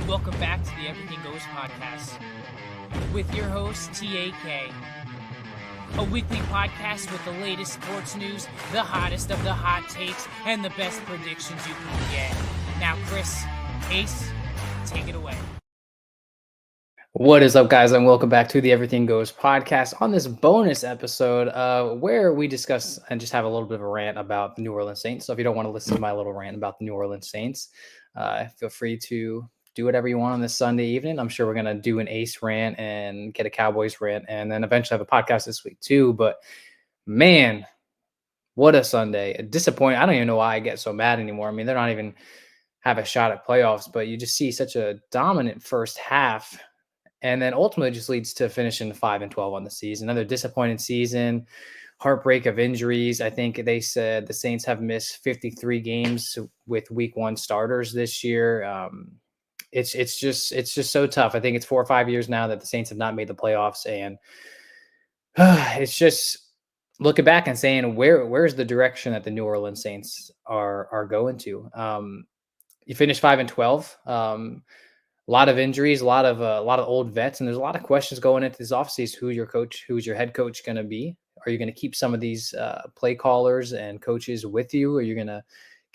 Welcome back to the Everything Goes podcast with your host, TAK. A weekly podcast with the latest sports news, the hottest of the hot takes, and the best predictions you can get. Now, Chris, Ace, take it away. What is up, guys, and welcome back to the Everything Goes podcast on this bonus episode where we discuss and just have a little bit of a rant about the New Orleans Saints. So if you don't want to listen to my little rant about the New Orleans Saints, feel free to do whatever you want on this Sunday evening. I'm sure we're going to do an Ace rant and get a Cowboys rant and then eventually have a podcast this week too. But man, what a Sunday. Disappointing. I don't even know why I get so mad anymore. I mean, they're not even have a shot at playoffs, but you just see such a dominant first half. And then ultimately just leads to finishing 5-12 on the season. Another disappointing season, heartbreak of injuries. I think they said the Saints have missed 53 games with week one starters this year. It's just so tough. I think it's 4 or 5 years now that the Saints have not made the playoffs. And it's just looking back and saying, where's the direction that the New Orleans Saints are going to? You finish 5-12. A lot of injuries, a lot of old vets, and there's a lot of questions going into this offseason. Who's your head coach going to be? Are you going to keep some of these play callers and coaches with you? Are you going to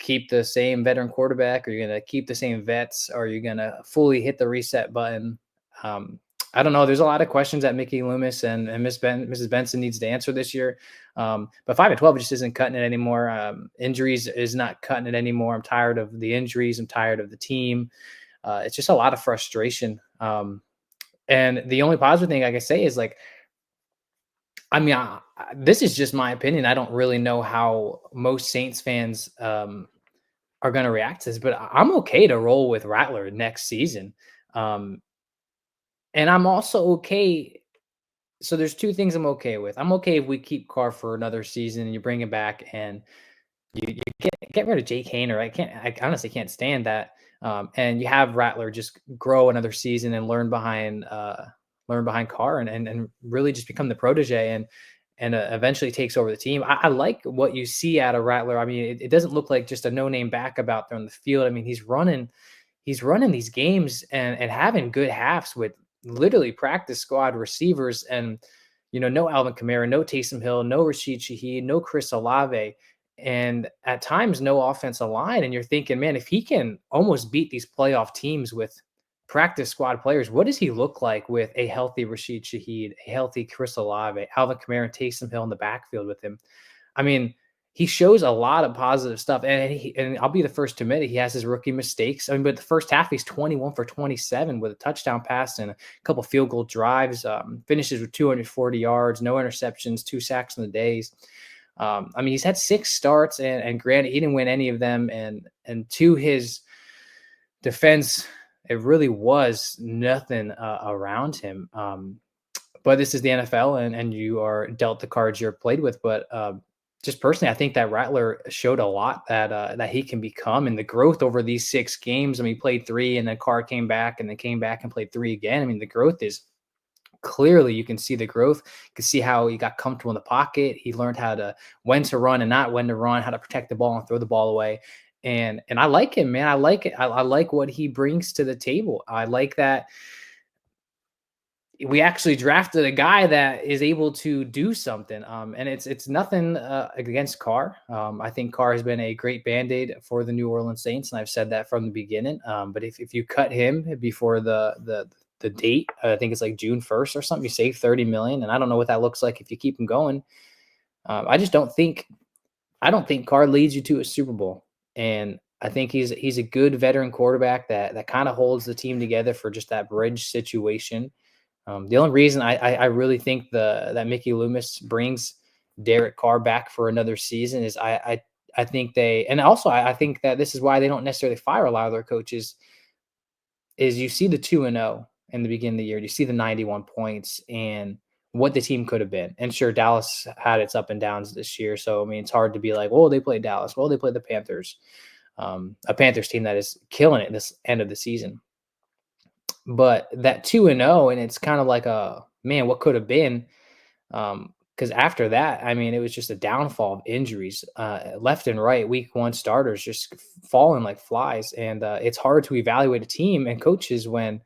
keep the same veteran quarterback? Are you going to keep the same vets? Are you going to fully hit the reset button? I don't know. There's a lot of questions that Mickey Loomis and Mrs. Benson needs to answer this year. But 5-12 just isn't cutting it anymore. Injuries is not cutting it anymore. I'm tired of the injuries. I'm tired of the team. It's just a lot of frustration. And the only positive thing I can say is this is just my opinion. I don't really know how most Saints fans are going to react to this, but I'm okay to roll with Rattler next season. And I'm also okay. So there's two things I'm okay with. I'm okay if we keep Carr for another season and you bring him back and you get rid of Jake Haener. I honestly can't stand that. And you have Rattler just grow another season and learn behind Carr and really just become the protege and eventually takes over the team. I like what you see out of Rattler. I mean, it doesn't look like just a no-name backup out there on the field. I mean, he's running these games and having good halves with literally practice squad receivers and, no Alvin Kamara, no Taysom Hill, no Rashid Shaheed, no Chris Olave. And at times, no offensive line. And you're thinking, man, if he can almost beat these playoff teams with practice squad players, what does he look like with a healthy Rashid Shaheed, a healthy Chris Olave, Alvin Kamara, and Taysom Hill in the backfield with him? I mean, he shows a lot of positive stuff. And I'll be the first to admit it, he has his rookie mistakes. I mean, but the first half, he's 21 for 27 with a touchdown pass and a couple field goal drives, finishes with 240 yards, no interceptions, 2 sacks in the days. I mean, he's had 6 starts, and granted, he didn't win any of them. And to his defense, it really was nothing around him. But this is the NFL, and you are dealt the cards you're played with. But just personally, I think that Rattler showed a lot that he can become, and the growth over these 6 games. I mean, he played 3, and then Carr came back, and then came back and played 3 again. I mean, the growth is clearly, you can see the growth. You can see how he got comfortable in the pocket. He learned when to run and not when to run, how to protect the ball and throw the ball away. And I like him, man. I like it. I like what he brings to the table. I like that we actually drafted a guy that is able to do something. And it's nothing against Carr. I think Carr has been a great Band-Aid for the New Orleans Saints, and I've said that from the beginning. But if you cut him before the date, I think it's like June 1st or something, you save $30 million. And I don't know what that looks like if you keep him going. I don't think Carr leads you to a Super Bowl. And I think he's a good veteran quarterback that kind of holds the team together for just that bridge situation. The only reason I really think that Mickey Loomis brings Derek Carr back for another season is I think I think that this is why they don't necessarily fire a lot of their coaches. Is you see the 2-0 in the beginning of the year, you see the 91 points and what the team could have been. And sure, Dallas had its up and downs this year. So, I mean, it's hard to be like, well, they played Dallas. Well, they played the Panthers, a Panthers team that is killing it this end of the season. But that 2-0, and it's kind of like man, what could have been, because after that, I mean, it was just a downfall of injuries, left and right. Week one starters just falling like flies, and it's hard to evaluate a team and coaches when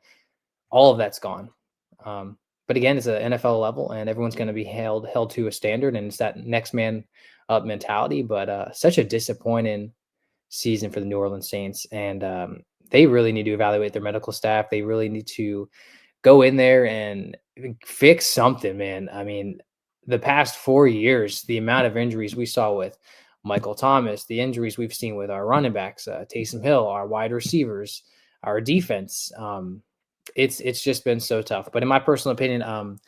all of that's gone. Um, but again, it's an NFL level, and everyone's going to be held to a standard, and it's that next man up mentality. But such a disappointing season for the New Orleans Saints, and they really need to evaluate their medical staff. They really need to go in there and fix something, man. I mean, the past 4 years, the amount of injuries we saw with Michael Thomas, the injuries we've seen with our running backs, Taysom Hill, our wide receivers, our defense. It's just been so tough. But in my personal opinion,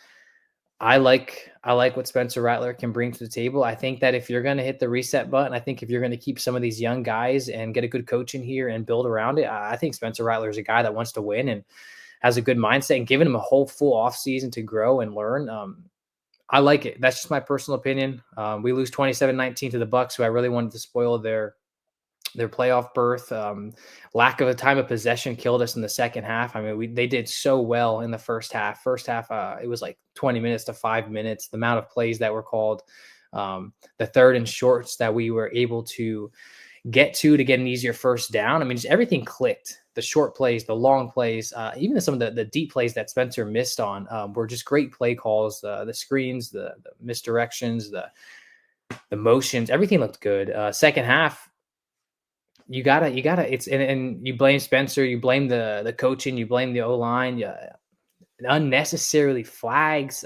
I like what Spencer Rattler can bring to the table. I think that if you're going to hit the reset button, I think if you're going to keep some of these young guys and get a good coach in here and build around it, I think Spencer Rattler is a guy that wants to win and has a good mindset, and giving him a whole full off season to grow and learn. I like it. That's just my personal opinion. We lose 27-19 to the Bucs, who I really wanted to spoil their playoff berth. Lack of a time of possession killed us in the second half. I mean, they did so well in the first half. First half, it was like 20 minutes to 5 minutes. The amount of plays that were called, the third and shorts that we were able to get to get an easier first down. I mean, just everything clicked. The short plays, the long plays, even some of the deep plays that Spencer missed on were just great play calls. The screens, the misdirections, the motions, everything looked good. Second half, you gotta. It's and you blame Spencer, you blame the coaching, you blame the O line. Yeah, unnecessarily flags.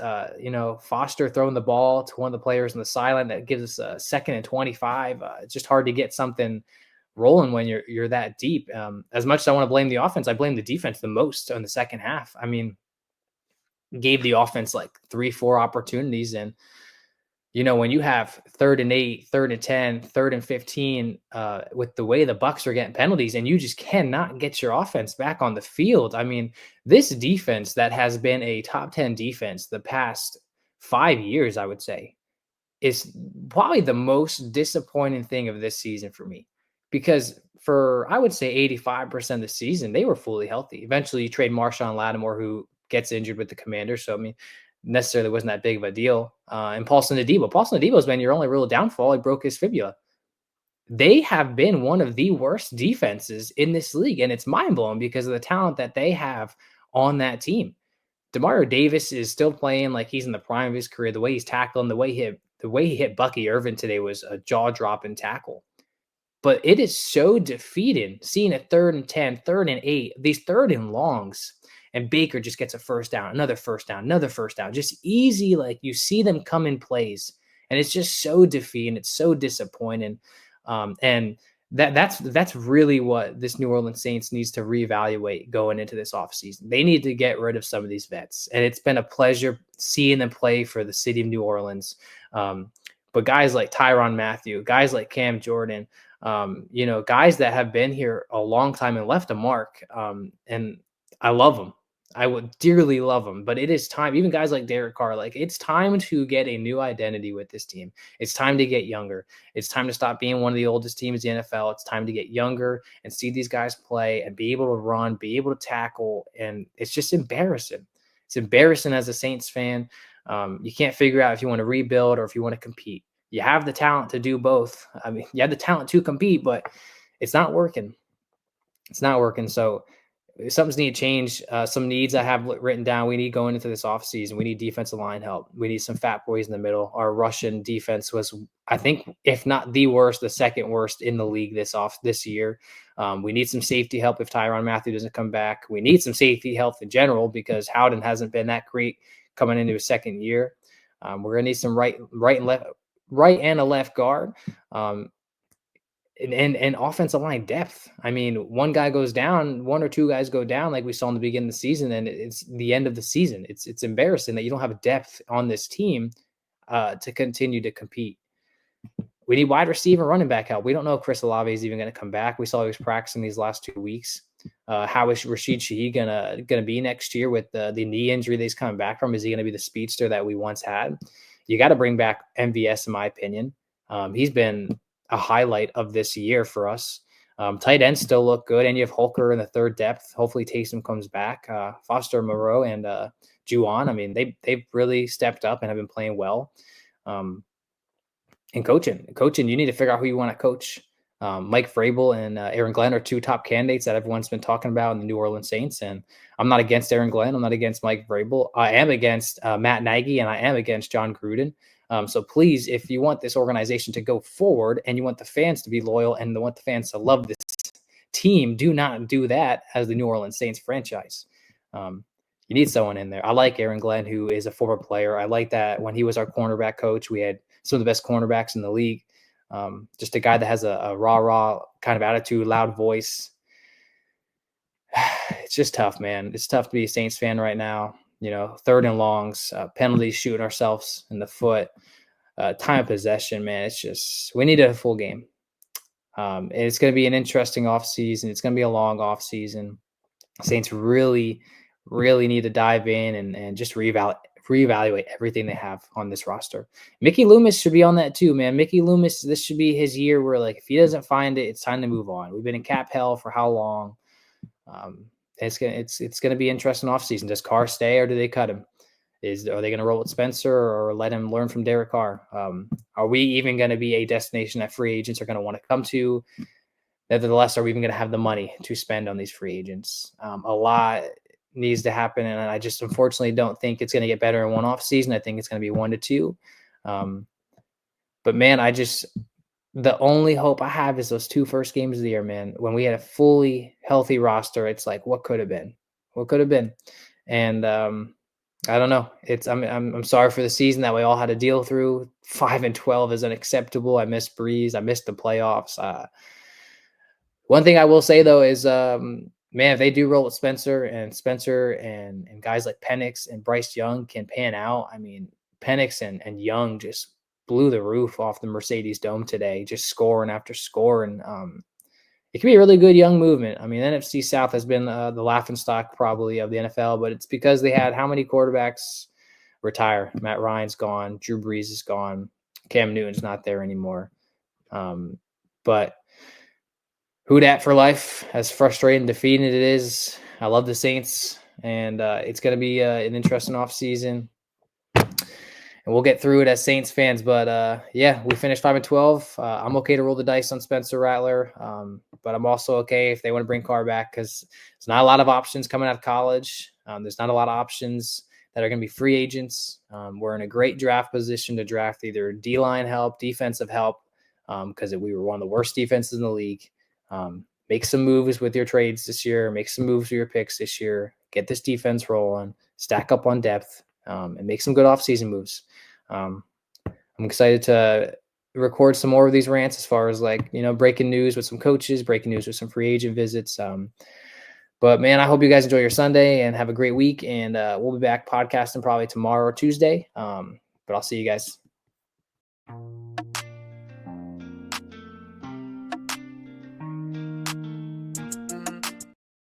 Foster throwing the ball to one of the players on the sideline that gives us a 2nd and 25. It's just hard to get something rolling when you're that deep. As much as I want to blame the offense, I blame the defense the most in the second half. I mean, gave the offense like 3-4 opportunities, and when you have 3rd and 8, 3rd and 10, 3rd and 15, with the way the Bucs are getting penalties, and you just cannot get your offense back on the field. I mean, this defense that has been a top 10 defense the past 5 years, I would say, is probably the most disappointing thing of this season for me, because for, I would say, 85% of the season, they were fully healthy. Eventually, you trade Marshawn Lattimore, who gets injured with the Commanders. So, I mean, necessarily wasn't that big of a deal. And Paulson Adebo's been your only real downfall. He broke his fibula. They have been one of the worst defenses in this league, and it's mind blowing because of the talent that they have on that team. Demario Davis is still playing like he's in the prime of his career. The way he's tackling, the way he hit Bucky Irvin today was a jaw dropping tackle. But it is so defeating seeing a 3rd and 10, 3rd and 8, these 3rd and longs, and Baker just gets a first down, another first down, another first down. Just easy, like you see them come in plays, and it's just so defeating. It's so disappointing, and that's really what this New Orleans Saints needs to reevaluate going into this offseason. They need to get rid of some of these vets, and it's been a pleasure seeing them play for the city of New Orleans. But guys like Tyrann Mathieu, guys like Cam Jordan, guys that have been here a long time and left a mark. And I love them. I would dearly love them, but it is time. Even guys like Derek Carr, like it's time to get a new identity with this team. It's time to get younger. It's time to stop being one of the oldest teams in the NFL. It's time to get younger and see these guys play and be able to run, be able to tackle. And it's just embarrassing. It's embarrassing as a Saints fan. You can't figure out if you want to rebuild or if you want to compete. You have the talent to do both. I mean, you have the talent to compete, but it's not working. It's not working. So something's need to change. Some needs I have written down. We need going into this offseason. We need defensive line help. We need some fat boys in the middle. Our Russian defense was, I think, if not the worst, the second worst in the league this year. We need some safety help if Tyrann Mathieu doesn't come back. We need some safety help in general because Howden hasn't been that great coming into his second year. We're gonna need some right and a left guard. And offensive line depth. I mean, one guy goes down, one or two guys go down, like we saw in the beginning of the season, and it's the end of the season. It's embarrassing that you don't have depth on this team to continue to compete. We need wide receiver, running back help. We don't know if Chris Olave is even going to come back. We saw he was practicing these last 2 weeks. How is Rashid Shaheed gonna be next year with the knee injury that he's coming back from? Is he going to be the speedster that we once had? You got to bring back MVS, in my opinion. He's been a highlight of this year for us. Tight ends still look good, and you have Holker in the third depth. Hopefully Taysom comes back. Foster Moreau and Juwan. I mean, they've really stepped up and have been playing well. And coaching, you need to figure out who you want to coach. Mike Vrabel and Aaron Glenn are two top candidates that everyone's been talking about in the New Orleans Saints. And I'm not against Aaron Glenn. I'm not against Mike Vrabel. I am against Matt Nagy, and I am against John Gruden. So please, if you want this organization to go forward and you want the fans to be loyal and you want the fans to love this team, do not do that as the New Orleans Saints franchise. You need someone in there. I like Aaron Glenn, who is a former player. I like that when he was our cornerback coach, we had some of the best cornerbacks in the league. Just a guy that has a rah kind of attitude, loud voice. It's just tough, man. It's tough to be a Saints fan right now. Third and longs, penalties, shooting ourselves in the foot, time of possession, man. It's just, we need a full game. And it's going to be an interesting offseason. It's going to be a long offseason. Saints really, really need to dive in and just reevaluate everything they have on this roster. Mickey Loomis should be on that too, man. Mickey Loomis, this should be his year where, like, if he doesn't find it, it's time to move on. We've been in cap hell for how long? It's gonna be interesting offseason. Does Carr stay or do they cut him? Are they going to roll with Spencer or let him learn from Derek Carr? Are we even going to be a destination that free agents are going to want to come to? Nevertheless, are we even going to have the money to spend on these free agents? A lot needs to happen, and I just unfortunately don't think it's going to get better in one off season. I think it's going to be 1 to 2. But man, the only hope I have is those 2 first games of the year, man. When we had a fully healthy roster, it's like, what could have been? What could have been? And I don't know. I'm sorry for the season that we all had to deal through. 5-12 is unacceptable. I miss Breeze. I missed the playoffs. One thing I will say though is, man, if they do roll with Spencer and guys like Penix and Bryce Young can pan out. I mean, Penix and Young just blew the roof off the Mercedes Dome today, just scoring after scoring. It could be a really good young movement. I mean, NFC South has been the laughingstock probably of the NFL, but it's because they had how many quarterbacks retire? Matt Ryan's gone. Drew Brees is gone. Cam Newton's not there anymore. But who dat for life, as frustrating and defeating it is. I love the Saints, and it's going to be an interesting offseason. And we'll get through it as Saints fans. But yeah, we finished 5-12. I'm okay to roll the dice on Spencer Rattler. But I'm also okay if they want to bring Carr back, because there's not a lot of options coming out of college. There's not a lot of options that are going to be free agents. We're in a great draft position to draft either D-line help, defensive help, because we were one of the worst defenses in the league. Make some moves with your trades this year. Make some moves with your picks this year. Get this defense rolling. Stack up on depth. And make some good offseason moves. I'm excited to record some more of these rants as far as breaking news with some coaches, breaking news with some free agent visits. But man, I hope you guys enjoy your Sunday and have a great week. And we'll be back podcasting probably tomorrow or Tuesday. But I'll see you guys.